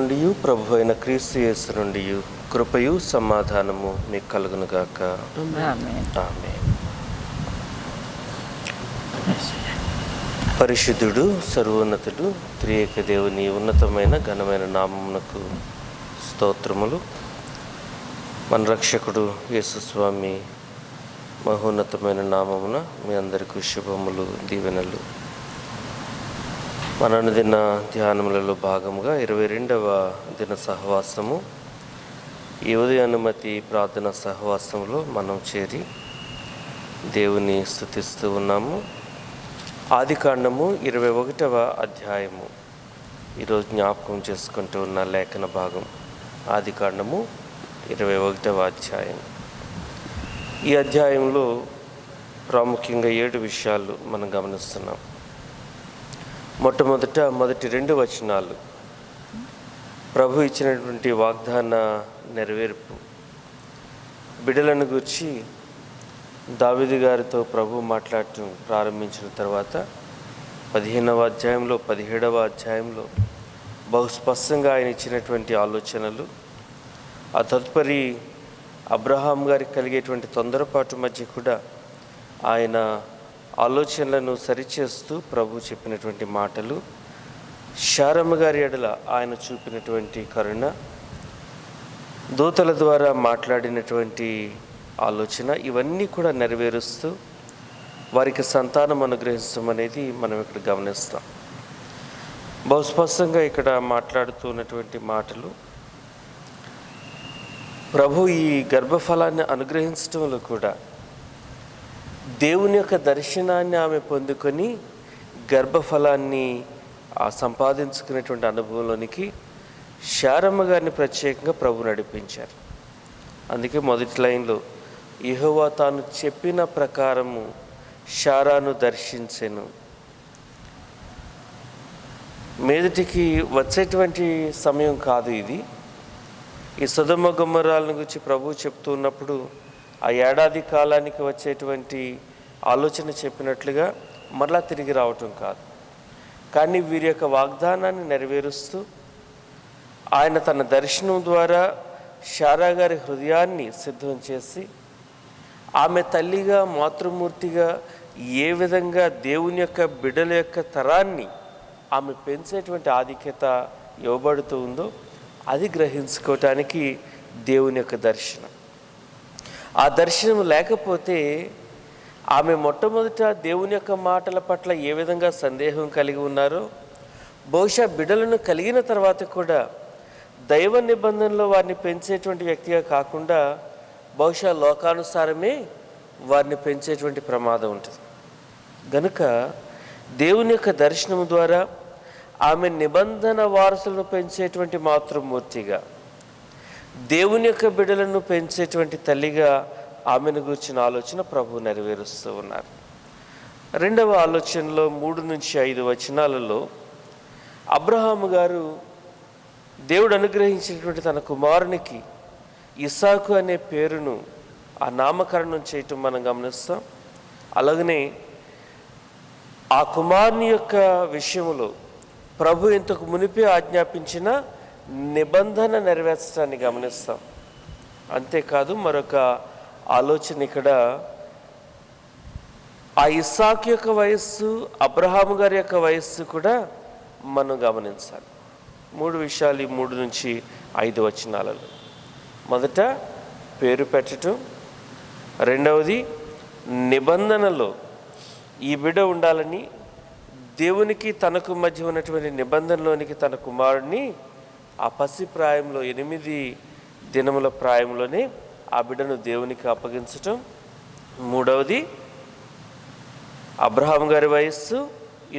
నుండి ప్రభు అయిన క్రీస్తు యేసు నుండి కృపయు సమాధానము మీకు కలుగునుగాక. ఆమేన్. పరిశుద్ధుడు సర్వోన్నతుడు త్రియేక దేవుని ఉన్నతమైన ఘనమైన నామమునకు స్తోత్రములు. మన రక్షకుడు యేసుస్వామి మహోన్నతమైన నామమున మీ అందరికీ శుభములు, దీవెనలు. మన అనుదిన ధ్యానములలో భాగముగా 22వ దిన సహవాసము, ఈ ఉదయ అనుమతి ప్రార్థన సహవాసంలో మనం చేరి దేవుని స్తుతిస్తూ ఉన్నాము. ఆదికాండము 21వ అధ్యాయము ఈరోజు జ్ఞాపకం చేసుకుంటూ ఉన్న లేఖన భాగం. ఆదికాండము 21వ అధ్యాయం. ఈ అధ్యాయంలో ప్రాముఖ్యంగా 7 విషయాలు మనం గమనిస్తున్నాం. మొదటి 2 వచనాలు ప్రభు ఇచ్చినటువంటి వాగ్దాన నెరవేర్పు. బిడ్డలను గురించి దావీదు గారితో ప్రభు మాట్లాడటం ప్రారంభించిన తర్వాత 15వ అధ్యాయంలో 17వ అధ్యాయంలో బహుస్పష్టంగా ఆయన ఇచ్చినటువంటి ఆలోచనలు, ఆ తదుపరి అబ్రహాం గారికి కలిగేటువంటి తొందరపాటు మధ్య కూడా ఆయన ఆలోచనలను సరిచేస్తూ ప్రభు చెప్పినటువంటి మాటలు, శారమ్మ గారి ఎడల ఆయన చూపినటువంటి కరుణ, దూతల ద్వారా మాట్లాడినటువంటి ఆలోచన, ఇవన్నీ కూడా నెరవేరుస్తూ వారికి సంతానం అనుగ్రహించడం అనేది మనం ఇక్కడ గమనిస్తాం. బహుస్పష్టంగా ఇక్కడ మాట్లాడుతున్నటువంటి మాటలు, ప్రభు ఈ గర్భఫలాన్ని అనుగ్రహించడంలో కూడా దేవుని యొక్క దర్శనాన్ని ఆమె పొందుకొని గర్భఫలాన్ని సంపాదించుకునేటువంటి అనుభవంలోనికి శారమ్మ గారిని ప్రత్యేకంగా ప్రభు నడిపించారు. అందుకే మొదటి లైన్లో యెహోవా తాను చెప్పిన ప్రకారము శారాను దర్శించెను. మీదటికి వచ్చేటువంటి సమయం కాదు ఇది. ఈ సొదొమ గొమొర్రాలను గురించి ప్రభు చెప్తూ ఉన్నప్పుడు ఆ ఏడాది కాలానికి వచ్చేటువంటి ఆలోచన చెప్పినట్లుగా మరలా తిరిగి రావటం కాదు. కానీ వీరి యొక్క వాగ్దానాన్ని నెరవేరుస్తూ ఆయన తన దర్శనం ద్వారా శారా గారి హృదయాన్ని సిద్ధం చేసి ఆమె తల్లిగా, మాతృమూర్తిగా ఏ విధంగా దేవుని యొక్క బిడ్డల యొక్క తరాన్ని ఆమె పెంచేటువంటి ఆధిక్యత ఇవ్వబడుతూ ఉందో అది గ్రహించుకోవటానికి దేవుని యొక్క దర్శనం. ఆ దర్శనం లేకపోతే ఆమె మొట్టమొదట దేవుని యొక్క మాటల పట్ల ఏ విధంగా సందేహం కలిగి ఉన్నారో, బహుశా బిడ్డలను కలిగిన తర్వాత కూడా దైవ నిబంధనలో వారిని పెంచేటువంటి వ్యక్తిగా కాకుండా బహుశా లోకానుసారమే వారిని పెంచేటువంటి ప్రమాదం ఉంటుంది. గనుక దేవుని యొక్క దర్శనం ద్వారా ఆమె నిబంధన వారసులను పెంచేటువంటి మాతృమూర్తిగా, దేవుని యొక్క బిడ్డలను పెంచేటువంటి తల్లిగా ఆమెను గురించిన ఆలోచన ప్రభు నెరవేరుస్తూ ఉన్నారు. 2వ ఆలోచనలో 3-5 వచనాలలో అబ్రహాము గారు దేవుడు అనుగ్రహించినటువంటి తన కుమారునికి ఇస్సాకు అనే పేరును ఆ నామకరణం చేయటం మనం గమనిస్తాం. అలాగనే ఆ కుమారుని యొక్క విషయంలో ప్రభు ఇంతకు మునిపే ఆజ్ఞాపించిన నిబంధన నెరవేర్చడాన్ని గమనిస్తాం. అంతేకాదు మరొక ఆలోచన ఇక్కడ, ఆ ఇస్సాకు యొక్క వయస్సు, అబ్రహాము గారి యొక్క వయస్సు కూడా మనం గమనించాలి. 3 విషయాలు ఈ 3-5 వచనాలలో. మొదట పేరు పెట్టడం, రెండవది నిబంధనలో ఈ బిడ్డ ఉండాలని దేవునికి తనకు మధ్య ఉన్నటువంటి నిబంధనలోనికి తన కుమారుడిని ఆ పసి ప్రాయంలో 8 దినముల ప్రాయంలోనే ఆ బిడ్డను దేవునికి అప్పగించటం. మూడవది అబ్రహాం గారి వయస్సు,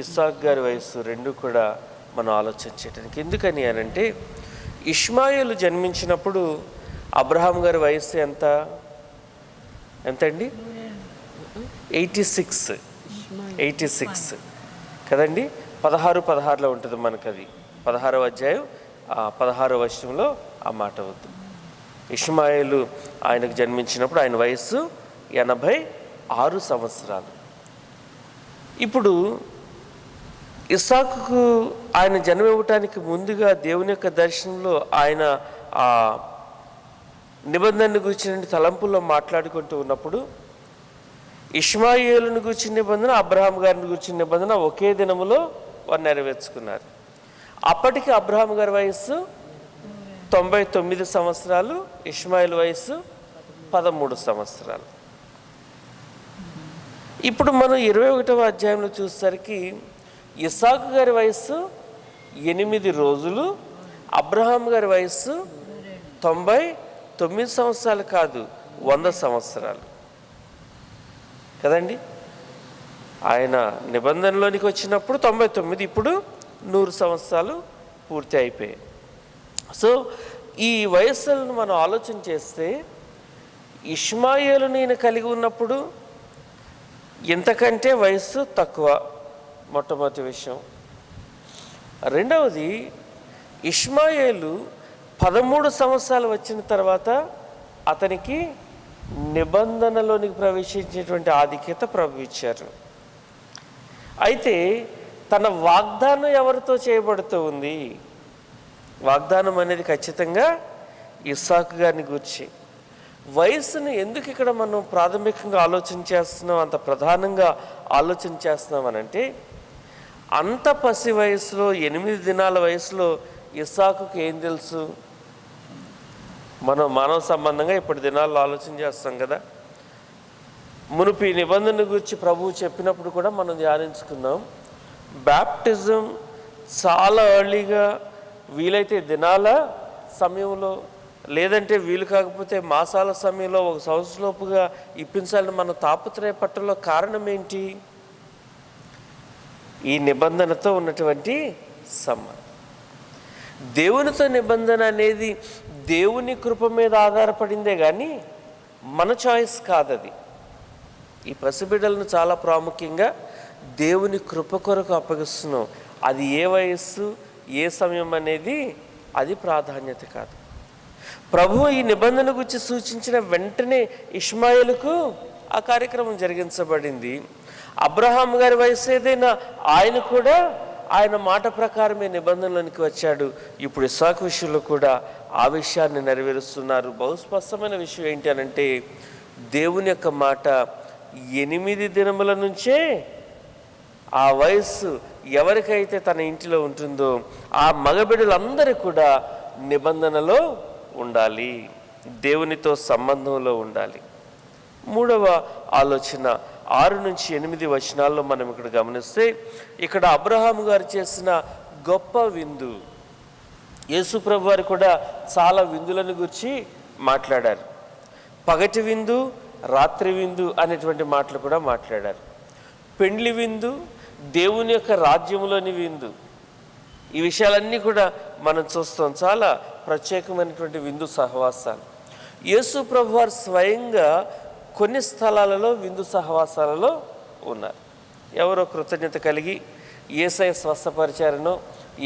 ఇస్సాకు గారి వయస్సు 2 కూడా మనం ఆలోచన చేయడానికి. ఎందుకని అనంటే ఇష్మాయేలు జన్మించినప్పుడు అబ్రహాం గారి వయస్సు ఎంత అండి? 86 కదండి. 16-16లో ఉంటుంది మనకు. అది 16వ అధ్యాయం 16వ వచనంలో ఆ మాట వద్దు. ఇష్మాయేలు ఆయనకు జన్మించినప్పుడు ఆయన వయస్సు 86 సంవత్సరాలు. ఇప్పుడు ఇస్సాకుకు ఆయన జన్మ ఇవ్వటానికి ముందుగా దేవుని యొక్క దర్శనంలో ఆయన ఆ నిబంధనను గురించిన తలంపుల్లో మాట్లాడుకుంటూ ఉన్నప్పుడు ఇష్మాయేలును గురించిన నిబంధన, అబ్రహాం గారిని గురించిన నిబంధన ఒకే దినములో వారు నెరవేర్చుకున్నారు. అప్పటికి అబ్రహాం గారి వయస్సు 99 సంవత్సరాలు, ఇష్మాయేలు వయస్సు 13 సంవత్సరాలు. ఇప్పుడు మనం 21వ అధ్యాయంలో చూసేసరికి ఇస్సాకు గారి వయస్సు 8 రోజులు, అబ్రహాం గారి వయస్సు 99 సంవత్సరాలు కాదు, 100 సంవత్సరాలు కదండి. ఆయన నిబంధనలోనికి వచ్చినప్పుడు 99, ఇప్పుడు 100 సంవత్సరాలు పూర్తి అయిపోయాయి. సో ఈ వయస్సులను మనం ఆలోచన చేస్తే ఇష్మాయేలు నేను కలిగి ఉన్నప్పుడు ఇంతకంటే వయస్సు తక్కువ, మొట్టమొదటి విషయం. రెండవది, ఇష్మాయేలు 13 సంవత్సరాలు వచ్చిన తర్వాత అతనికి నిబంధనలోనికి ప్రవేశించేటువంటి ఆధిక్యత ప్రభు ఇచ్చారు. అయితే తన వాగ్దానం ఎవరితో చేయబడుతూ ఉంది? వాగ్దానం అనేది ఖచ్చితంగా ఇస్సాకు గారిని గూర్చి. వయస్సును ఎందుకు ఇక్కడ మనం ప్రాథమికంగా ఆలోచన చేస్తున్నాం, అంత ప్రధానంగా ఆలోచన చేస్తున్నాం అనంటే, అంత పసి వయసులో 8 దినాల వయసులో ఇస్సాకుకి ఏం తెలుసు? మనం మానవ సంబంధంగా ఇప్పటి దినాల్లో ఆలోచన చేస్తాం కదా. మునుపు ఈ నిబంధన గురించి ప్రభువు చెప్పినప్పుడు కూడా మనం ధ్యానించుకున్నాం. బ్యాప్టిజం చాలా ఎర్లీగా, వీలైతే దినాల సమయంలో, లేదంటే వీలు కాకపోతే మాసాల సమయంలో, 1 సంవత్సరంలోపుగా ఇప్పించాలని మనం తాపత్రయపట్టలో కారణం ఏంటి? ఈ నిబంధనతో ఉన్నటువంటి సంబంధం. దేవునితో నిబంధన అనేది దేవుని కృప మీద ఆధారపడిందే కానీ మన చాయిస్ కాదది. ఈ పసిబిడ్డలను చాలా ప్రాముఖ్యంగా దేవుని కృప కొరకు అప్పగిస్తున్నాం. అది ఏ వయస్సు, ఏ సమయం అనేది అది ప్రాధాన్యత కాదు. ప్రభువు ఈ నిబంధన గురించి సూచించిన వెంటనే ఇష్మాయేలుకు ఆ కార్యక్రమం జరిగించబడింది. అబ్రహాం గారి వయసు ఏదైనా ఆయన కూడా ఆయన మాట ప్రకారమే నిబంధనలోనికి వచ్చాడు. ఇప్పుడు ఇస్సాకు విషయంలో కూడా ఆ విషయాన్ని నెరవేరుస్తున్నారు. బహుస్పష్టమైన విషయం ఏంటి అనంటే, దేవుని యొక్క మాట 8 దినముల నుంచే ఆ వయస్సు ఎవరికైతే తన ఇంటిలో ఉంటుందో ఆ మగబిడ్డలందరూ కూడా నిబంధనలో ఉండాలి, దేవునితో సంబంధంలో ఉండాలి. మూడవ ఆలోచన 6 నుంచి 8 వచనాల్లో మనం ఇక్కడ గమనిస్తే, ఇక్కడ అబ్రహాం గారు చేసిన గొప్ప విందు. యేసు ప్రభు వారు కూడా చాలా విందులను గురించి మాట్లాడారు. పగటి విందు, రాత్రి విందు అనేటువంటి మాటలు కూడా మాట్లాడారు. పెండ్లి విందు, దేవుని యొక్క రాజ్యంలోని విందు, ఈ విషయాలన్నీ కూడా మనం చూస్తాం. చాలా ప్రత్యేకమైనటువంటి విందు సహవాసాలు. యేసు ప్రభు వారు స్వయంగా కొన్ని స్థలాలలో విందు సహవాసాలలో ఉన్నారు. ఎవరో కృతజ్ఞత కలిగి యేసయ్య స్వస్థపరిచారనో,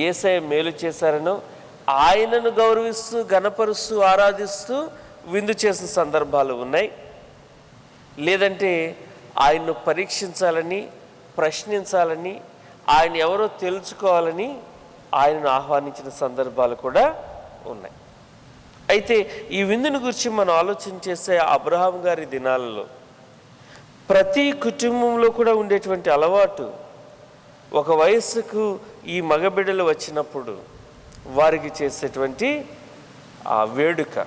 యేసయ్య మేలు చేశారనో, ఆయనను గౌరవిస్తూ గణపరుస్తూ ఆరాధిస్తూ విందు చేసిన సందర్భాలు ఉన్నాయి. లేదంటే ఆయన్ను పరీక్షించాలని, ప్రశ్నించాలని, ఆయన ఎవరో తెలుసుకోవాలని ఆయనను ఆహ్వానించిన సందర్భాలు కూడా ఉన్నాయి. అయితే ఈ విందుని గురించి మనం ఆలోచన చేసే అబ్రహాం గారి దినాలలో ప్రతి కుటుంబంలో కూడా ఉండేటువంటి అలవాటు, ఒక వయస్సుకు ఈ మగబిడ్డలు వచ్చినప్పుడు వారికి చేసేటువంటి ఆ వేడుక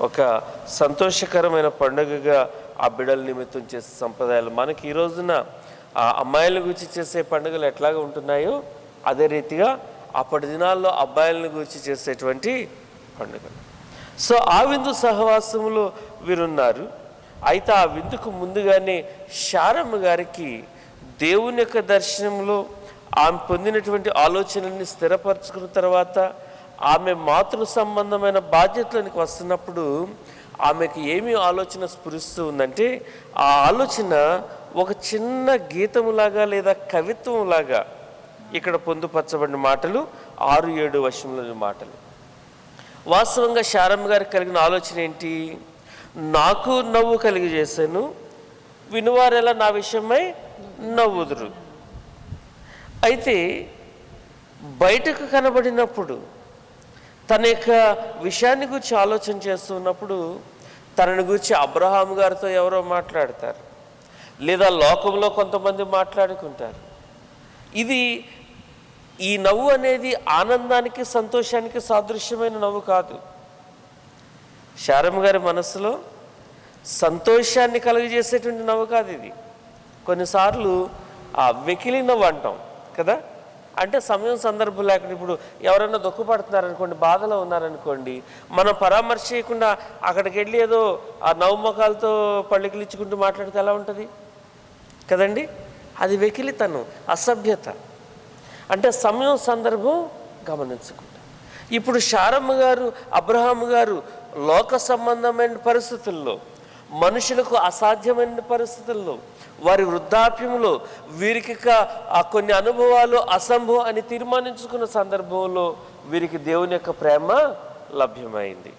ఒక సంతోషకరమైన పండుగగా ఆ బిడ్డల నిమిత్తం చేసే సంప్రదాయాలు. మనకి ఈ రోజున ఆ అమ్మాయిల గురించి చేసే పండుగలు ఎట్లాగా ఉంటున్నాయో అదే రీతిగా అప్పటి దినాల్లో అబ్బాయిలను గురించి చేసేటువంటి పండుగలు. సో ఆ విందు సహవాసంలో వీరున్నారు. అయితే ఆ విందుకు ముందుగానే శారమ్మ గారికి దేవుని యొక్క దర్శనంలో ఆమె పొందినటువంటి ఆలోచనల్ని స్థిరపరచుకున్న తర్వాత ఆమె మాతృ సంబంధమైన బాధ్యతలకు వస్తున్నప్పుడు ఆమెకు ఏమి ఆలోచన స్ఫురిస్తూ ఉందంటే, ఆ ఆలోచన ఒక చిన్న గీతములాగా లేదా కవిత్వంలాగా ఇక్కడ పొందుపరచబడిన మాటలు 6-7 వచనంలోని మాటలు. వాస్తవంగా శారమ్మ గారికి కలిగిన ఆలోచన ఏంటి? నాకు నవ్వు కలిగజేశాను, వినువారెలా నా విషయమై నవ్వుదురు. అయితే బయటకు కనబడినప్పుడు తన యొక్క విషయాన్ని గురించి ఆలోచన చేస్తున్నప్పుడు తనని గురించి అబ్రహాం గారితో ఎవరో మాట్లాడతారు, లేదా లోకంలో కొంతమంది మాట్లాడుకుంటారు. ఇది ఈ నవ్వు అనేది ఆనందానికి సంతోషానికి సాదృశ్యమైన నవ్వు కాదు. శారమ్మ గారి మనసులో సంతోషాన్ని కలుగజేసేటువంటి నవ్వు కాదు ఇది. కొన్నిసార్లు ఆ వెకిలి నవ్వు అంటాం కదా, అంటే సమయం సందర్భం లేకుండా ఇప్పుడు ఎవరైనా దుఃఖపడుతున్నారనుకోండి, బాధలో ఉన్నారనుకోండి, మనం పరామర్శ చేయకుండా అక్కడికి వెళ్ళి ఏదో ఆ నవ్వుముఖాలతో పళ్ళికిలిచ్చుకుంటూ మాట్లాడితే ఎలా ఉంటుంది కదండి? అది వెకిలితనం, అసభ్యత. అంటే సమయం సందర్భం గమనించకుండా. ఇప్పుడు శారమ్మ గారు, అబ్రహాం గారు లోక సంబంధమైన పరిస్థితుల్లో, మనుషులకు అసాధ్యమైన పరిస్థితుల్లో, వారి వృద్ధాప్యంలో వీరికి కొన్ని అనుభవాలు అసంభవం అని తీర్మానించుకున్న సందర్భంలో వీరికి దేవుని యొక్క ప్రేమ లభ్యమైంది.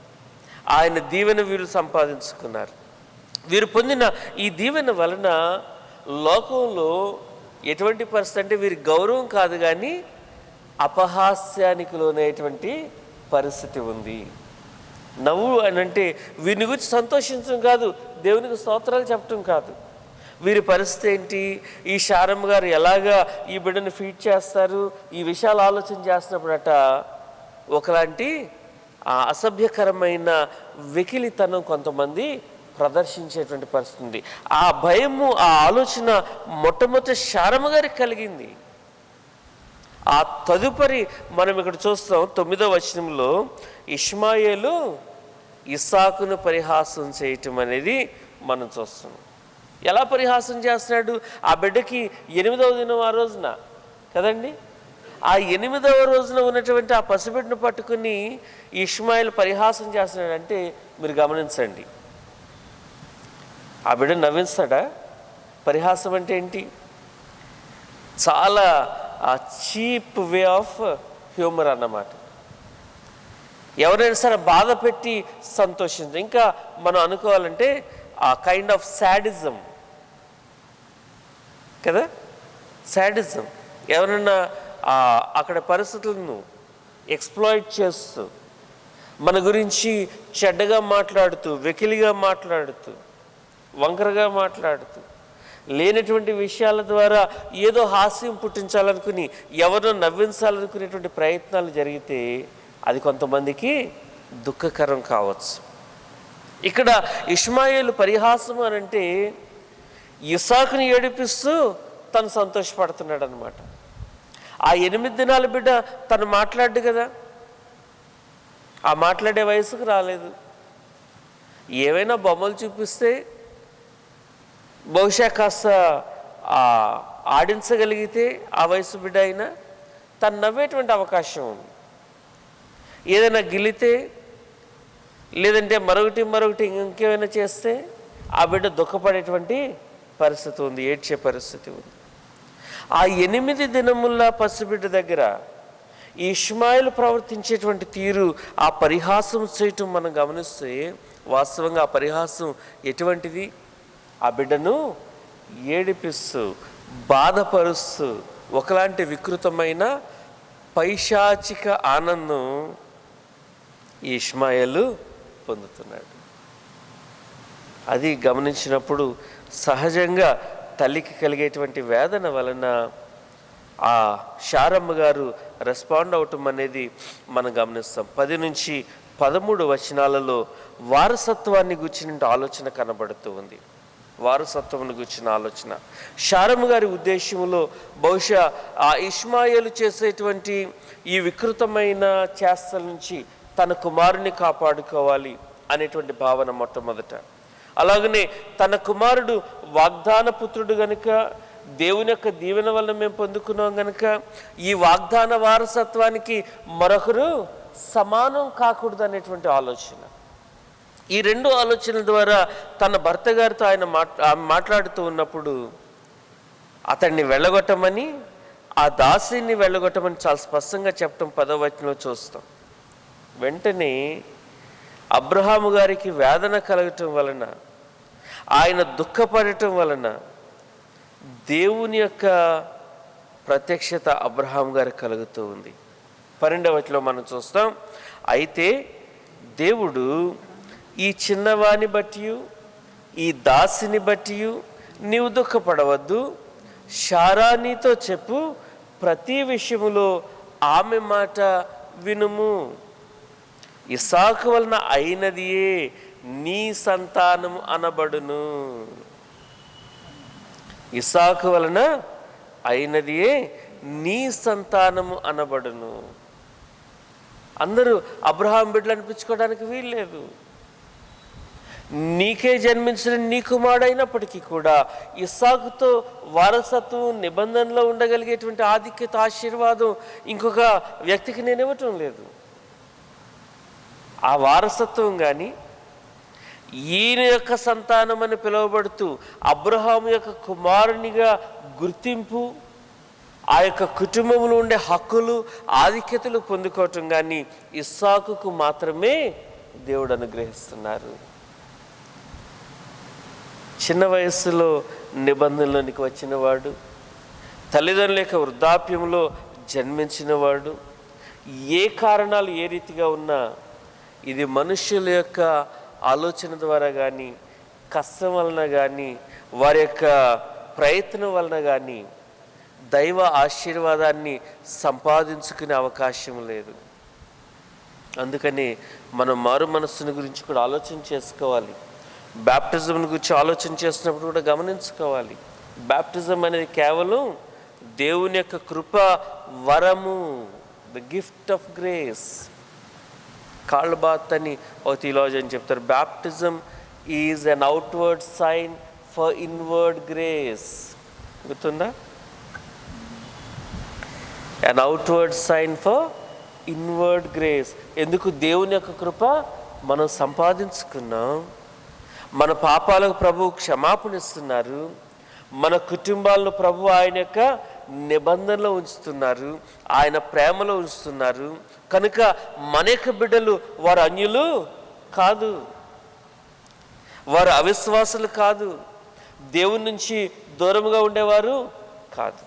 ఆయన దీవెన వీరు సంపాదించుకున్నారు. వీరు పొందిన ఈ దీవెన వలన లోకంలో ఎటువంటి పరిస్థితి అంటే వీరి గౌరవం కాదు కానీ అపహాస్యానికి లోనేటువంటి పరిస్థితి ఉంది. నవ్వు అని అంటే వీరిని గురించి సంతోషించడం కాదు, దేవునికి స్తోత్రాలు చెప్పడం కాదు. వీరి పరిస్థితి ఏంటి, ఈ శారమ్మ గారు ఎలాగా ఈ బిడ్డను ఫీడ్ చేస్తారు, ఈ విషయాలు ఆలోచన చేస్తున్నప్పుడట ఒకలాంటి అసభ్యకరమైన వెకిలితనం కొంతమంది ప్రదర్శించేటువంటి పరిస్థితి ఉంది. ఆ భయము, ఆ ఆలోచన మొట్టమొదటి శారమ్మ గారికి కలిగింది. ఆ తదుపరి మనం ఇక్కడ చూస్తాం 9వ వచనంలో ఇష్మాయేలు ఇస్సాకును పరిహాసం చేయటం అనేది మనం చూస్తున్నాం. ఎలా పరిహాసం చేస్తున్నాడు? ఆ బిడ్డకి 8వ దినం ఆ రోజున కదండి, ఆ 8వ రోజున ఉన్నటువంటి ఆ పసిబిడ్డను పట్టుకుని ఇష్మాయేలు పరిహాసం చేస్తున్నాడు. అంటే మీరు గమనించండి, ఆ బిడ్డ నవ్విస్తాడా? పరిహాసం అంటే ఏంటి? చాలా చీప్ వే ఆఫ్ హ్యూమర్ అన్నమాట. ఎవరైనా సరే బాధ పెట్టి సంతోషించ, ఇంకా మనం అనుకోవాలంటే ఆ కైండ్ ఆఫ్ శాడిజం కదా, శాడిజం. ఎవరైనా అక్కడ పరిస్థితులను ఎక్స్ప్లాయిట్ చేస్తూ, మన గురించి చెడ్డగా మాట్లాడుతూ, వెకిలిగా మాట్లాడుతూ, వంకరగా మాట్లాడుతూ, లేనటువంటి విషయాల ద్వారా ఏదో హాస్యం పుట్టించాలనుకుని, ఎవరినో నవ్వించాలనుకునేటువంటి ప్రయత్నాలు జరిగితే అది కొంతమందికి దుఃఖకరం కావచ్చు. ఇక్కడ ఇష్మాయేలు పరిహాసం అని అంటే ఇస్సాకుని ఏడిపిస్తూ తను సంతోషపడుతున్నాడు అనమాట. ఆ 8 దినాల బిడ్డ తను మాట్లాడు కదా, ఆ మాట్లాడే వయసుకు రాలేదు. ఏవైనా బొమ్మలు చూపిస్తే బహుశా కాస్త ఆడించగలిగితే ఆ వయసు బిడ్డ అయినా తను నవ్వేటువంటి అవకాశం ఉంది. ఏదైనా గిలితే, లేదంటే మరొకటి ఇంకేమైనా చేస్తే ఆ బిడ్డ దుఃఖపడేటువంటి పరిస్థితి ఉంది, ఏడ్చే పరిస్థితి ఉంది. ఆ 8 దినముల పసిబిడ్డ దగ్గర ఈ ఇష్మాయేలు ప్రవర్తించేటువంటి తీరు, ఆ పరిహాసం చేయటం మనం గమనిస్తే వాస్తవంగా ఆ పరిహాసం ఎటువంటిది? ఆ బిడ్డను ఏడిపిస్తూ, బాధపరుస్తూ, ఒకలాంటి వికృతమైన పైశాచిక ఆనందం ఈ ఇష్మాయేలు పొందుతున్నాడు. అది గమనించినప్పుడు సహజంగా తల్లికి కలిగేటువంటి వేదన వలన ఆ శారమ్మ గారు రెస్పాండ్ అవటం అనేది మనం గమనిస్తాం. 10 నుంచి 13 వచనాలలో వారసత్వాన్ని గుర్చిన ఆలోచన కనబడుతూ ఉంది. వారసత్వం గుర్చిన ఆలోచన శారమ్మ గారి ఉద్దేశంలో బహుశా ఆ ఇష్మాయేలు చేసేటువంటి ఈ వికృతమైన చేష్టల నుంచి తన కుమారుని కాపాడుకోవాలి అనేటువంటి భావన మొట్టమొదట. అలాగనే తన కుమారుడు వాగ్దాన పుత్రుడు గనుక, దేవుని యొక్క దీవెన వల్ల మేము పొందుకున్నాం గనుక ఈ వాగ్దాన వారసత్వానికి మరొకరు సమానం కాకూడదు అనేటువంటి ఆలోచన. ఈ 2 ఆలోచనల ద్వారా తన భర్త గారితో ఆయన మాట్లాడుతూ ఉన్నప్పుడు అతన్ని వెళ్ళగొట్టమని, ఆ దాసిని వెళ్ళగొట్టమని చాలా స్పష్టంగా చెప్పడం 10వ వచనంలో చూస్తాం. వెంటనే అబ్రహాము గారికి వేదన కలగటం వలన, ఆయన దుఃఖపడటం వలన దేవుని యొక్క ప్రత్యక్షత అబ్రహాం గారికి కలుగుతూ ఉంది. 12వ వచనంలో మనం చూస్తాం, అయితే దేవుడు ఈ చిన్నవాని బట్టి ఈ దాసిని బట్టి నీవు దుఃఖపడవద్దు, శారా నీతో చెప్పు, ప్రతి విషయములో ఆమె మాట వినుము. ఇస్సాకు వలన అయినదియే నీ సంతానము అనబడును. ఇస్సాకు వలన అయినదియే నీ సంతానము అనబడును. అందరూ అబ్రహాం బిడ్డలు అనిపించుకోవడానికి వీల్లేదు. నీకే జన్మించిన నీ కుమారుడైనప్పటికీ కూడా ఇస్సాకుతో వారసత్వం నిబంధనలో ఉండగలిగేటువంటి ఆధిక్యత, ఆశీర్వాదం ఇంకొక వ్యక్తికి నేను ఇవ్వటం లేదు. ఆ వారసత్వం కానీ ఈయన యొక్క సంతానం అని పిలువబడుతూ అబ్రహాము యొక్క కుమారునిగా గుర్తింపు, ఆ యొక్క కుటుంబంలో ఉండే హక్కులు, ఆధిక్యతలు పొందుకోవటం కానీ ఇస్సాకుకు మాత్రమే దేవుడు అనుగ్రహిస్తున్నారు. చిన్న వయస్సులో నిబంధనలోనికి వచ్చినవాడు, తల్లిదండ్రుల యొక్క వృద్ధాప్యంలో జన్మించినవాడు, ఏ కారణాలు ఏ రీతిగా ఉన్నా ఇది మనుష్యుల యొక్క ఆలోచన ద్వారా కానీ, కష్టం వలన కానీ, వారి యొక్క ప్రయత్నం వలన కానీ దైవ ఆశీర్వాదాన్ని సంపాదించుకునే అవకాశం లేదు. అందుకని మనం మారు మనస్సుని గురించి కూడా ఆలోచన చేసుకోవాలి. బ్యాప్టిజం గురించి ఆలోచన చేసినప్పుడు కూడా గమనించుకోవాలి. బ్యాప్టిజం అనేది కేవలం దేవుని యొక్క కృప వరము, the gift of grace. Karl Barth అని ఒక థియాలజియన్ చెప్తారు, baptism is an outward sign for inward grace. గుర్తుందా? An outward sign for inward grace. ఎందుకు? దేవుని యొక్క కృప మనం సంపాదించుకున్నాం. మన పాపాలకు ప్రభువు క్షమాపణ ఇస్తున్నారు. మన కుటుంబాలను ప్రభు ఆయన యొక్క నిబంధనలో ఉంచుతున్నారు, ఆయన ప్రేమలో ఉంచుతున్నారు. కనుక మన యొక్క బిడ్డలు వారు అన్యులు కాదు, వారు అవిశ్వాసులు కాదు, దేవుని నుంచి దూరంగా ఉండేవారు కాదు.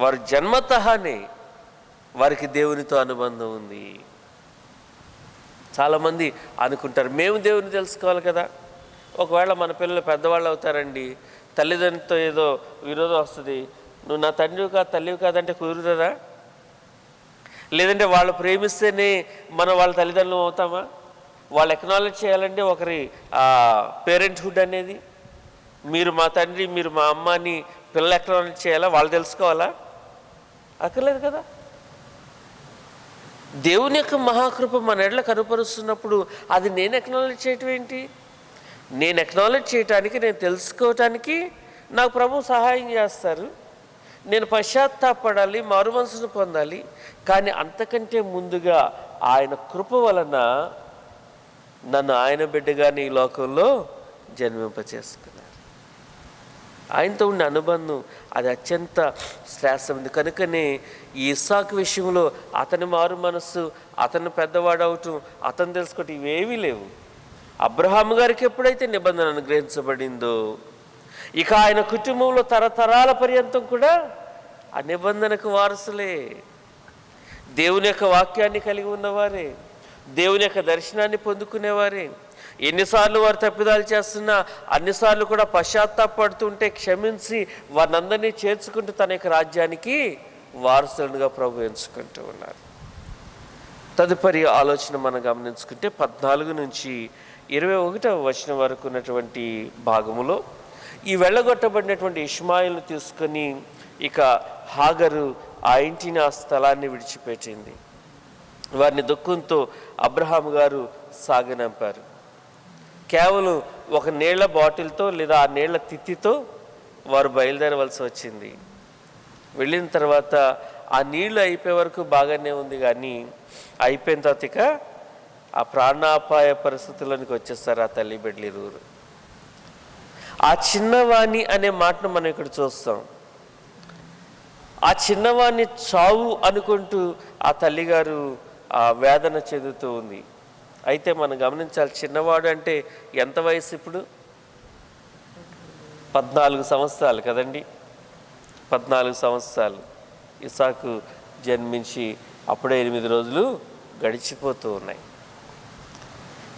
వారు జన్మతహానే వారికి దేవునితో అనుబంధం ఉంది. చాలామంది అనుకుంటారు మేము దేవుని తెలుసుకోవాలి కదా. ఒకవేళ మన పిల్లలు పెద్దవాళ్ళు అవుతారండి, తల్లిదండ్రులతో ఏదో విరోధం వస్తుంది, నువ్వు నా తండ్రివి కాదు తల్లివి కాదంటే కుదురుతుందా? లేదంటే వాళ్ళు ప్రేమిస్తేనే మనం వాళ్ళ తల్లిదండ్రులు అవుతామా? వాళ్ళు ఎక్నాలెడ్జ్ చేయాలంటే ఒకరి పేరెంట్హుడ్ అనేది, మీరు మా తండ్రి మీరు మా అమ్మ అని పిల్లలు ఎక్నాలెడ్జ్ చేయాలా? వాళ్ళు తెలుసుకోవాలా? అక్కర్లేదు కదా. దేవుని యొక్క మహాకృప మన ఎడల కనుపరుస్తున్నప్పుడు అది నేను ఎక్నాలెడ్జ్ చేయటం ఏంటి? నేను ఎక్నాలెడ్జ్ చేయటానికి, నేను తెలుసుకోవటానికి నాకు ప్రభు సహాయం చేస్తారు. నేను పశ్చాత్తాపడాలి, మారు మనసును పొందాలి. కానీ అంతకంటే ముందుగా ఆయన కృప వలన నన్ను ఆయన బిడ్డగానే ఈ లోకంలో జన్మింపచేసుకున్నారు. ఆయనతో ఉండే అనుబంధం అది అత్యంత శ్రేష్టమైంది. కనుకనే ఈ ఇస్సాకు విషయంలో అతని మారు మనస్సు, అతను పెద్దవాడవటం, అతను తెలుసుకోవటం ఇవేవీ లేవు. అబ్రహాము గారికి ఎప్పుడైతే నిబంధన అనుగ్రహించబడిందో ఇక ఆయన కుటుంబంలో తరతరాల పర్యంతం కూడా ఆ నిబంధనకు వారసులే, దేవుని యొక్క వాక్యాన్ని కలిగి ఉన్నవారే, దేవుని యొక్క దర్శనాన్ని పొందుకునేవారే. ఎన్నిసార్లు వారు తప్పిదాలు చేస్తున్నా అన్నిసార్లు కూడా పశ్చాత్తాపడుతుంటే క్షమించి వారినందరినీ చేర్చుకుంటూ తన యొక్క రాజ్యానికి వారసులుగా ప్రభు ఎంచుకుంటూ ఉన్నారు. తదుపరి ఆలోచన మనం గమనించుకుంటే 14 నుంచి 21వ వచనం వరకు ఉన్నటువంటి భాగములో ఈ వెళ్ళగొట్టబడినటువంటి ఇష్మాయిల్ను తీసుకొని ఇక హాగరు ఆ ఇంటిని, ఆ స్థలాన్ని విడిచిపెట్టింది. వారిని దుఃఖంతో అబ్రహాము గారు సాగనంపారు. కేవలం ఒక నీళ్ల బాటిల్తో లేదా ఆ నీళ్ల తిత్తితో వారు బయలుదేరవలసి వచ్చింది. వెళ్ళిన తర్వాత ఆ నీళ్లు అయిపోయే వరకు బాగానే ఉంది, కానీ అయిపోయిన తర్వాత ఇక ఆ ప్రాణాపాయ పరిస్థితుల్లోనికి వచ్చేస్తారు ఆ తల్లి బిడ్డలిరువురు. ఆ చిన్నవాణి అనే మాటను మనం ఇక్కడ చూస్తాం. ఆ చిన్నవాణ్ణి చావు అనుకుంటూ ఆ తల్లిగారు ఆ వేదన చెందుతూ ఉంది. అయితే మనం గమనించాలి, చిన్నవాడు అంటే ఎంత వయసు? ఇప్పుడు 14 సంవత్సరాలు కదండి. 14 సంవత్సరాలు ఇస్సాకు జన్మించి అప్పుడే 8 రోజులు గడిచిపోతూ ఉన్నాయి.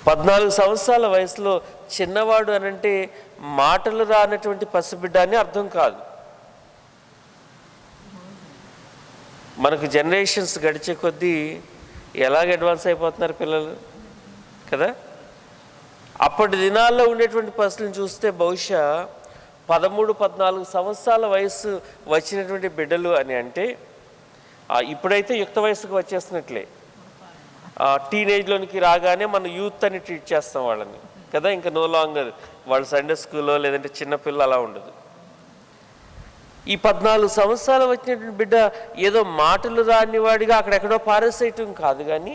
14 సంవత్సరాల వయసులో చిన్నవాడు అనంటే మాటలు రానటువంటి పసిబిడ్డ అని అర్థం కాదు. మనకు జనరేషన్స్ గడిచే కొద్దీ ఎలాగ అడ్వాన్స్ అయిపోతున్నారు పిల్లలు కదా. అప్పటి దినాల్లో ఉండేటువంటి పసులను చూస్తే బహుశా 13-14 సంవత్సరాల వయసు వచ్చినటువంటి బిడ్డలు అని అంటే ఇప్పుడైతే యుక్త వయసుకు వచ్చేసినట్లే. టీనేజ్లోనికి రాగానే మనం యూత్ అని ట్రీట్ చేస్తాం వాళ్ళని కదా. ఇంకా నో లాంగర్ వాళ్ళు సండే స్కూల్లో లేదంటే చిన్నపిల్ల అలా ఉండదు. ఈ 14 సంవత్సరాలు వచ్చినటువంటి బిడ్డ ఏదో మాటలు రాని వాడిగా అక్కడెక్కడో పారేసేయటం కాదు, కానీ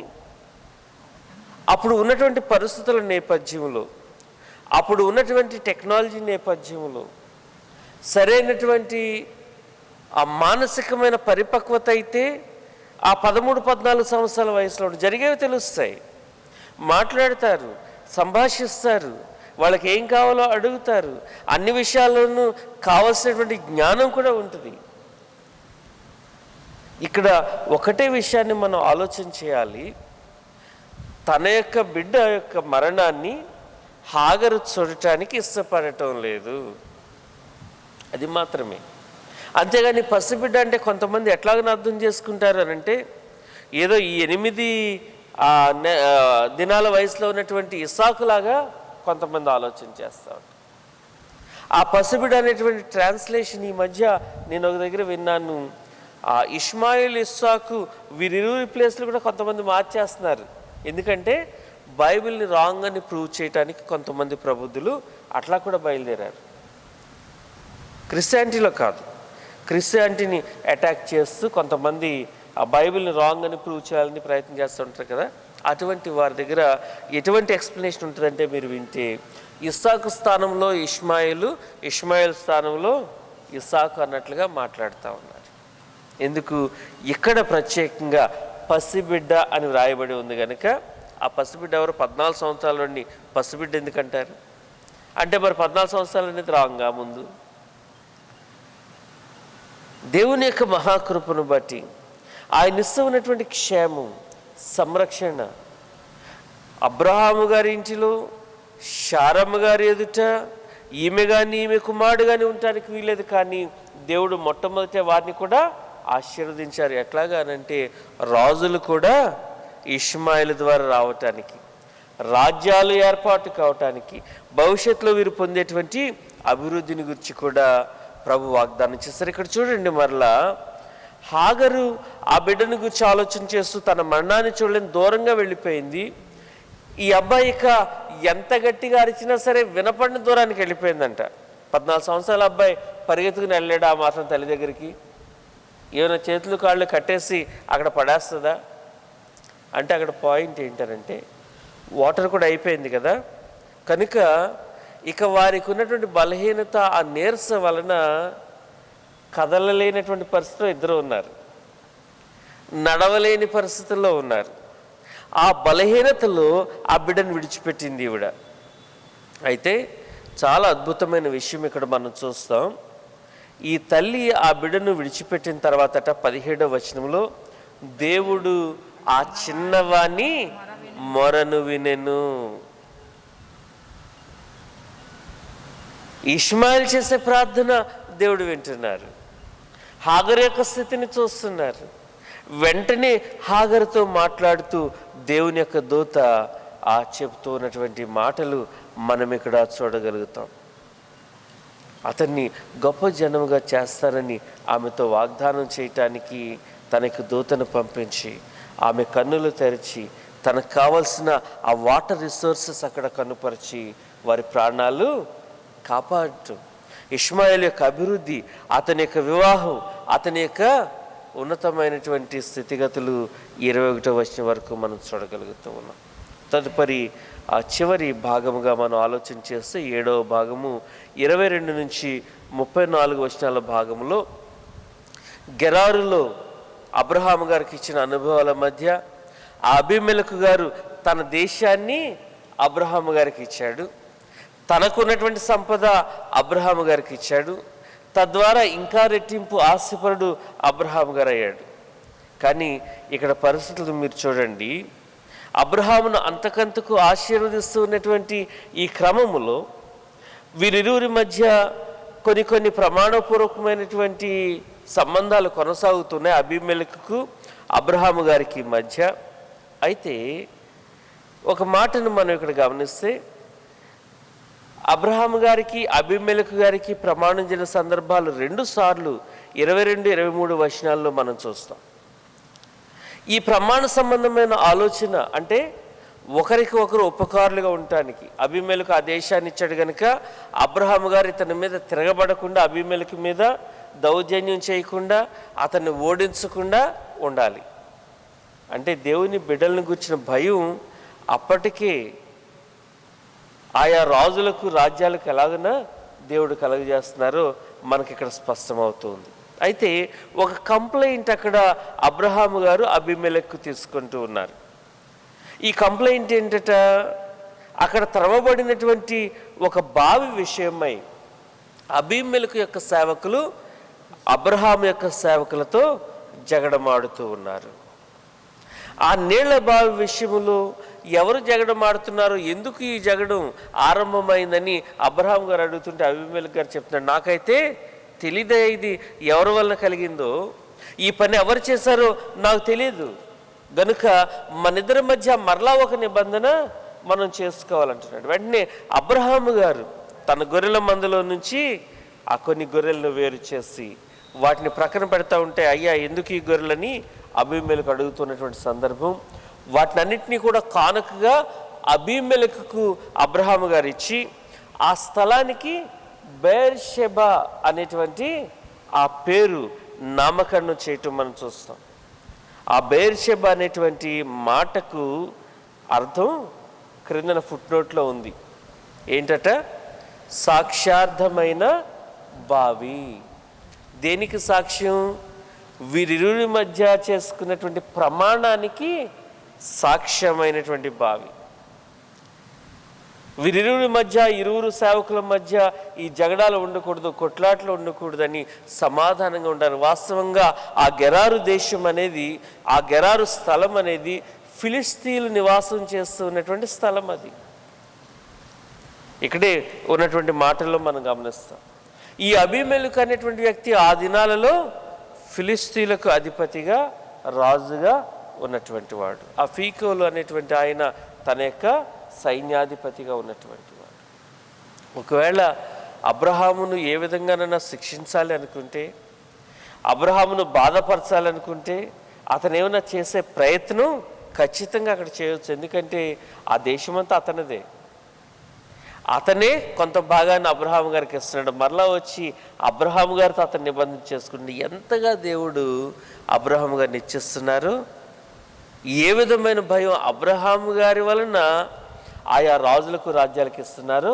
అప్పుడు ఉన్నటువంటి పరిస్థితుల నేపథ్యంలో, అప్పుడు ఉన్నటువంటి టెక్నాలజీ నేపథ్యంలో సరైనటువంటి ఆ మానసికమైన పరిపక్వత అయితే ఆ 13-14 సంవత్సరాల వయసులో జరిగేవి తెలుస్తాయి. మాట్లాడతారు, సంభాషిస్తారు, వాళ్ళకి ఏం కావాలో అడుగుతారు, అన్ని విషయాల్లోనూ కావలసినటువంటి జ్ఞానం కూడా ఉంటుంది. ఇక్కడ ఒకటే విషయాన్ని మనం ఆలోచన చేయాలి. తన యొక్క బిడ్డ యొక్క మరణాన్ని హాగరు చూడటానికి ఇష్టపడటం లేదు, అది మాత్రమే. అంతేగాని పసిబిడ్డ అంటే కొంతమంది ఎట్లాగని అర్థం చేసుకుంటారు అని అంటే ఏదో ఈ 8 దినాల వయసులో ఉన్నటువంటి ఇస్సాకులాగా కొంతమంది ఆలోచన చేస్తూ ఉంటారు. ఆ పసిబిడ్డ అనేటువంటి ట్రాన్స్లేషన్ ఈ మధ్య నేను ఒక దగ్గర విన్నాను. ఇష్మాయిల్, ఇస్సాకు వీరిరువురి ప్లేస్లు కూడా కొంతమంది మార్చేస్తున్నారు. ఎందుకంటే బైబిల్ని రాంగ్ అని ప్రూవ్ చేయడానికి కొంతమంది ప్రబుద్ధులు అట్లా కూడా బయలుదేరారు. క్రిస్టియానిటీలో కాదు, క్రిస్టియానిటీని అటాక్ చేస్తూ కొంతమంది ఆ బైబిల్ని రాంగ్ అని ప్రూవ్ చేయాలని ప్రయత్నం చేస్తూ ఉంటారు కదా. అటువంటి వారి దగ్గర ఎటువంటి ఎక్స్ప్లెనేషన్ ఉంటుందంటే మీరు వింటే ఇస్సాకు స్థానంలో ఇష్మాయిలు, ఇష్మాయిల్ స్థానంలో ఇస్సాకు అన్నట్లుగా మాట్లాడుతూ ఉన్నారు. ఎందుకు ఇక్కడ ప్రత్యేకంగా పసిబిడ్డ అని వ్రాయబడి ఉంది కనుక ఆ పసిబిడ్డ ఎవరు? 14 సంవత్సరాల నుండి పసిబిడ్డ ఎందుకంటారు అంటే మరి 14 సంవత్సరాలు అనేది రాంగా ముందు? దేవుని యొక్క మహాకృపను బట్టి ఆయన ఇస్తున్నటువంటి క్షేమం, సంరక్షణ అబ్రహాము గారి ఇంటిలో శారమ్మ గారి ఎదుట ఈమె కానీ ఈమె కుమారుడు కానీ ఉండటానికి వీలేదు, కానీ దేవుడు మొట్టమొదట వారిని కూడా ఆశీర్వదించారు. ఎట్లాగానంటే రాజులు కూడా ఇష్మాయిల్ ద్వారా రావటానికి, రాజ్యాలు ఏర్పాటు కావటానికి, భవిష్యత్తులో వీరు పొందేటువంటి అభివృద్ధిని గురించి కూడా ప్రభు వాగ్దానం చేస్తారు. ఇక్కడ చూడండి, మరలా హాగరు ఆ బిడ్డను గురించి ఆలోచన చేస్తూ తన మరణాన్ని చూడలేని దూరంగా వెళ్ళిపోయింది. ఈ అబ్బాయి ఇక ఎంత గట్టిగా అరిచినా సరే వినపడిన దూరానికి వెళ్ళిపోయిందంట. 14 సంవత్సరాల అబ్బాయి పరిగెత్తుకుని వెళ్ళాడు ఆ మాత్రం తల్లి దగ్గరికి? ఏమైనా చేతులు కాళ్ళు కట్టేసి అక్కడ పడేస్తుందా అంటే అక్కడ పాయింట్ ఏంటంటే వాటర్ కూడా అయిపోయింది కదా, కనుక ఇక వారికి ఉన్నటువంటి బలహీనత, ఆ నీరస వలన కదలలేనటువంటి పరిస్థితిలో ఇద్దరు ఉన్నారు, నడవలేని పరిస్థితుల్లో ఉన్నారు. ఆ బలహీనతలో ఆ బిడ్డను విడిచిపెట్టింది ఈవిడ. అయితే చాలా అద్భుతమైన విషయం ఇక్కడ మనం చూస్తాం. ఈ తల్లి ఆ బిడ్డను విడిచిపెట్టిన తర్వాతట 17వ వచనంలో దేవుడు ఆ చిన్నవాణ్ణి మొరను వినెను. ఇష్మాయిల్ చేసే ప్రార్థన దేవుడు వింటున్నారు, హాగరు యొక్క స్థితిని చూస్తున్నారు. వెంటనే హాగరుతో మాట్లాడుతూ దేవుని యొక్క దూత చెప్తూ ఉన్నటువంటి మాటలు మనం ఇక్కడ చూడగలుగుతాం. అతన్ని గొప్ప జనముగా చేస్తారని ఆమెతో వాగ్దానం చేయటానికి తనకు దూతను పంపించి ఆమె కన్నులు తెరిచి తనకు కావలసిన ఆ వాటర్ రిసోర్సెస్ అక్కడ కనుపరిచి వారి ప్రాణాలు కాపాడు. ఇష్మాయిల్ యొక్క అభివృద్ధి, అతని యొక్క వివాహం, అతని యొక్క ఉన్నతమైనటువంటి స్థితిగతులు 21వ వచనం వరకు మనం చూడగలుగుతూ ఉన్నాం. తదుపరి ఆ చివరి భాగముగా మనం ఆలోచన చేస్తే 7వ భాగము 22 నుంచి 34 వచనాల భాగంలో గెరారులో అబ్రహాము గారికి ఇచ్చిన అనుభవాల మధ్య అబీమెలెకు గారు తన దేశాన్ని అబ్రహాము గారికి ఇచ్చాడు, తనకున్నటువంటి సంపద అబ్రహాము గారికి ఇచ్చాడు, తద్వారా ఇంకా రెట్టింపు ఆశపరుడు అబ్రహాం గారు అయ్యాడు. కానీ ఇక్కడ పరిస్థితులు మీరు చూడండి, అబ్రహామును అంతకంతకు ఆశీర్వదిస్తూ ఉన్నటువంటి ఈ క్రమములో వీరిరువురి మధ్య కొన్ని ప్రమాణపూర్వకమైనటువంటి సంబంధాలు కొనసాగుతున్నాయి అబీమెలెకుకు అబ్రహాము గారికి మధ్య. అయితే ఒక మాటను మనం ఇక్కడ గమనిస్తే, అబ్రహాము గారికి అబీమెలెకు గారికి ప్రమాణం చేసిన సందర్భాలు 2 సార్లు 22, 23 వచనాల్లో మనం చూస్తాం. ఈ ప్రమాణ సంబంధమైన ఆలోచన అంటే ఒకరికి ఒకరు ఉపకారులుగా ఉండటానికి. అబీమెలెకు ఆ దేశాన్ని ఇచ్చాడు కనుక అబ్రహాము గారు ఇతని మీద తిరగబడకుండా, అబీమెలెకు మీద దౌర్జన్యం చేయకుండా, అతన్ని ఓడించకుండా ఉండాలి. అంటే దేవుని బిడ్డలను గురించిన భయం అప్పటికే ఆయా రాజులకు రాజ్యాలకు ఎలాగైనా దేవుడు కలుగజేస్తున్నారో మనకి ఇక్కడ స్పష్టమవుతుంది. అయితే ఒక కంప్లైంట్ అక్కడ అబ్రహాము గారు అబీమెలెకు తీసుకుంటూ ఉన్నారు. ఈ కంప్లైంట్ ఏంటట, అక్కడ త్రవ్వబడినటువంటి ఒక బావి విషయమై అబీమెలెకు యొక్క సేవకులు అబ్రహాము యొక్క సేవకులతో జగడమాడుతూ ఉన్నారు. ఆ నీళ్ల బావి విషయంలో ఎవరు జగడమాడుతున్నారు, ఎందుకు ఈ జగడం ఆరంభమైందని అబ్రహాం గారు అడుగుతుంటే అబీమెలెకు గారు చెప్తున్నాడు, నాకైతే తెలీదే ఇది ఎవరి వలన కలిగిందో, ఈ పని ఎవరు చేశారో నాకు తెలియదు, గనుక మనిద్దరి మధ్య మరలా ఒక నిబంధన మనం చేసుకోవాలంటున్నాడు. వెంటనే అబ్రహాము గారు తన గొర్రెల మందలో నుంచి ఆ కొన్ని గొర్రెలను వేరు చేసి వాటిని ప్రక్కన పెడతా ఉంటే, అయ్యా ఎందుకు ఈ గొర్రెలని అబీమెలెకు అడుగుతున్నటువంటి సందర్భం. వాటిని అన్నింటినీ కూడా కానుకగా అబీమెలెకుకు అబ్రహాము గారు ఇచ్చి ఆ స్థలానికి బెయేర్షెబా అనేటువంటి ఆ పేరు నామకరణం చేయటం మనం చూస్తాం. ఆ బెయేర్షెబా అనేటువంటి మాటకు అర్థం క్రిందన ఫుట్నోట్లో ఉంది. ఏంటట, సాక్ష్యార్థమైన బావి. దేనికి సాక్ష్యం? వీరిరువురి మధ్య చేసుకున్నటువంటి ప్రమాణానికి సాక్ష్యమైనటువంటి బావి. వీరిరువురి మధ్య, ఇరువురు సేవకుల మధ్య ఈ జగడాలు ఉండకూడదు, కొట్లాట్లు ఉండకూడదని సమాధానంగా ఉండాలి. వాస్తవంగా ఆ గెరారు దేశం అనేది, ఆ గెరారు స్థలం అనేది ఫిలిస్తీన్లు నివాసం చేస్తూ ఉన్నటువంటి స్థలం. అది ఇక్కడే ఉన్నటువంటి మాటల్లో మనం గమనిస్తాం. ఈ అబీమెలెకు అనేటువంటి వ్యక్తి ఆ దినాలలో ఫిలిస్తీన్లకు అధిపతిగా, రాజుగా ఉన్నటువంటి వాడు. ఆ ఫీకోలు అనేటువంటి ఆయన తన యొక్క సైన్యాధిపతిగా ఉన్నటువంటి వాడు. ఒకవేళ అబ్రహామును ఏ విధంగానైనా శిక్షించాలి అనుకుంటే, అబ్రహామును బాధపరచాలనుకుంటే, అతను ఏమైనా చేసే ప్రయత్నం ఖచ్చితంగా అక్కడ చేయవచ్చు. ఎందుకంటే ఆ దేశమంతా అతనిదే. అతనే కొంత భాగాన్ని అబ్రహాము గారికి ఇస్తున్నాడు. మరలా వచ్చి అబ్రహాము గారితో అతను నిబంధన చేసుకుంటే ఎంతగా దేవుడు అబ్రహాము గారిని ఇచ్చిస్తున్నారు. ఏ విధమైన భయం అబ్రహాము గారి వలన ఆయా రాజులకు, రాజ్యాలకు ఇస్తున్నారు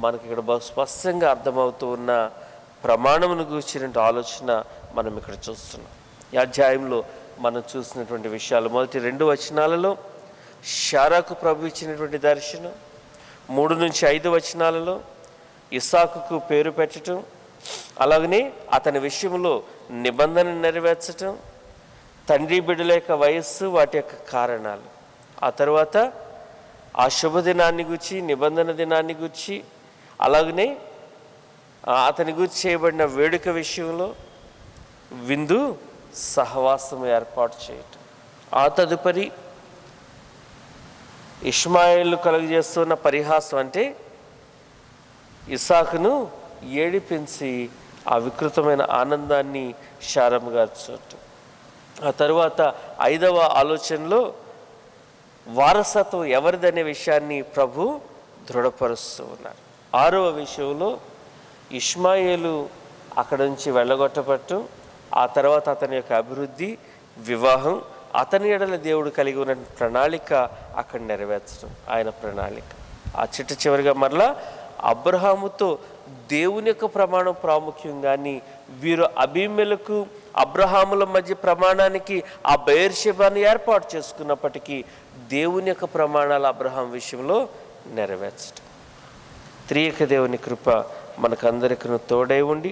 మనకి ఇక్కడ బహు స్పష్టంగా అర్థమవుతూ ఉన్న ప్రమాణమును గూర్చిన ఆలోచన మనం ఇక్కడ చూస్తున్నాం. ఈ అధ్యాయంలో మనం చూసినటువంటి విషయాలు, మొదటి 2 వచనాలలో శారాకు ప్రభు ఇచ్చినటువంటి దర్శనం, 3 నుంచి 5 వచనాలలో ఇస్సాకుకు పేరు పెట్టడం, అలాగనే అతని విషయంలో నిబంధన నెరవేర్చటం, తండ్రి బిడ్డల యొక్క వయస్సు, వాటి యొక్క కారణాలు, ఆ తర్వాత ఆ శుభదినాన్ని గురించి, నిబంధన దినాన్ని గురించి, అలాగనే అతని గురించి చేయబడిన వేడుక విషయంలో విందు సహవాసం ఏర్పాటు చేయటం, ఆ తదుపరి ఇష్మాయేలు కలుగజేస్తున్న పరిహాసం అంటే ఇస్సాకును ఏడిపించి ఆ వికృతమైన ఆనందాన్ని శారమ్మ గారు చూడటం, ఆ తరువాత 5వ ఆలోచనలో వారసత్వం ఎవరిదనే విషయాన్ని ప్రభు దృఢపరుస్తూ ఉన్నారు. 6వ విషయంలో ఇష్మాయేలు అక్కడి నుంచి వెళ్ళగొట్టబట్టం, ఆ తర్వాత అతని యొక్క అభివృద్ధి, వివాహం, అతని ఎడల దేవుడు కలిగి ఉన్న ప్రణాళిక అక్కడ నెరవేర్చడం, ఆయన ప్రణాళిక. ఆ చివరిగా మరలా అబ్రహాముతో దేవుని యొక్క ప్రమాణం ప్రాముఖ్యం. కానీ వీరు అబీమెలెకు అబ్రహాముల మధ్య ప్రమాణానికి ఆ బెయేర్షెబాను ఏర్పాటు చేసుకున్నప్పటికీ దేవుని యొక్క ప్రమాణాలు అబ్రహాం విషయంలో నెరవేర్చడం. త్రియక దేవుని కృప మనకందరికీ తోడై ఉండి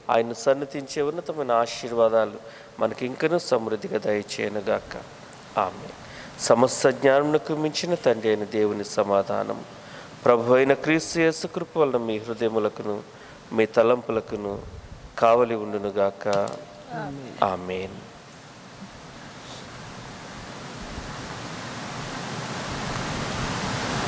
ఆయన సన్నతించే ఉన్నతమైన ఆశీర్వాదాలు మనకి ఇంకనూ సమృద్ధిగా దయచేయనుగాక. ఆమె సమస్త జ్ఞానమునకు మించిన తండ్రి అయిన దేవుని సమాధానం, ప్రభు అయిన క్రీస్తు యేసు కృప వలన మీ హృదయములకును మీ తలంపులకును కావలి ఉండునుగాక. ఆమేన్.